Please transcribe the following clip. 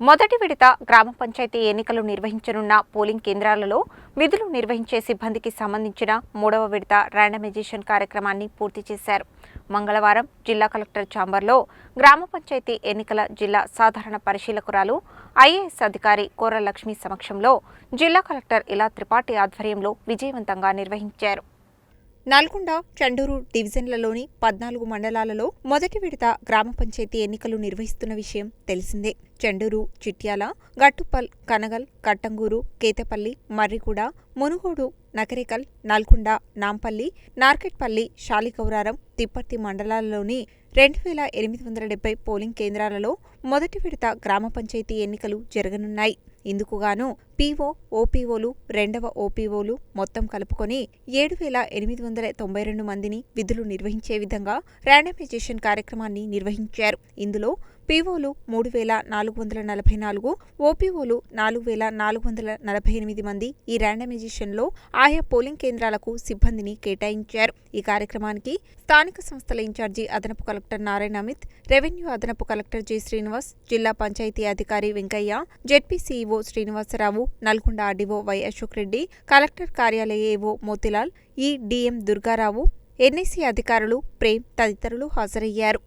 మొదటి విడత గ్రామ పంచాయతీ ఎన్నికలు నిర్వహించనున్న పోలింగ్ కేంద్రాలలో విధులు నిర్వహించే సిబ్బందికి సంబంధించిన మూడవ విడత ర్యాండమైజేషన్ కార్యక్రమాన్ని పూర్తి చేశారు. మంగళవారం జిల్లా కలెక్టర్ ఛాంబర్లో గ్రామ పంచాయతీ ఎన్నికల జిల్లా సాధారణ పరిశీలకురాలు ఐఏఎస్ అధికారి కోర లక్ష్మి సమక్షంలో జిల్లా కలెక్టర్ ఇలా త్రిపాఠి ఆధ్వర్యంలో విజయవంతంగా నిర్వహించారు. నల్గొండ, చండూరు డివిజన్లలోని 14 మండలాలలో మొదటి విడత గ్రామ పంచాయతీ ఎన్నికలు నిర్వహిస్తున్న విషయం తెలిసిందే. చండూరు, చిట్యాల, గట్టుపల్, కనగల్, కట్టంగూరు, కేతపల్లి, మర్రిగూడ, మునుగోడు, నకరేకల్, నల్గొండ, నాంపల్లి, నార్కెట్పల్లి, శాలిగౌరారం, తిప్పర్తి మండలాలలోని 2870 పోలింగ్ కేంద్రాలలో మొదటి విడత గ్రామ పంచాయతీ ఎన్నికలు జరగనున్నాయి. ఇందుకుగాను పీఓ, ఓపీఓలు, రెండవ ఓపీఓలు మొత్తం కలుపుకొని 7892 మందిని విధులు నిర్వహించే విధంగా ర్యాండమైజేషన్ కార్యక్రమాన్ని నిర్వహించారు. ఇందులో పీఓలు 3444, ఓపీఓలు 4448 మంది ఈ ర్యాండమైజేషన్లో ఆయా పోలింగ్ కేంద్రాలకు సిబ్బందిని కేటాయించారు. ఈ కార్యక్రమానికి స్థానిక సంస్థల ఇన్ఛార్జి అదనపు కలెక్టర్ నారాయణ అమిత్, రెవెన్యూ అదనపు కలెక్టర్ జె శ్రీనివాస్, జిల్లా పంచాయతీ అధికారి Venkaiah, ZP CEO Srinivasarao, Nalgonda RDO Y Ashok Reddy, collector కార్యాలయ ఏవో మోతిలాల్, ఈడీఎం దుర్గారావు, ఎన్ఐసి అధికారులు ప్రేమ్ తదితరులు హాజరయ్యారు.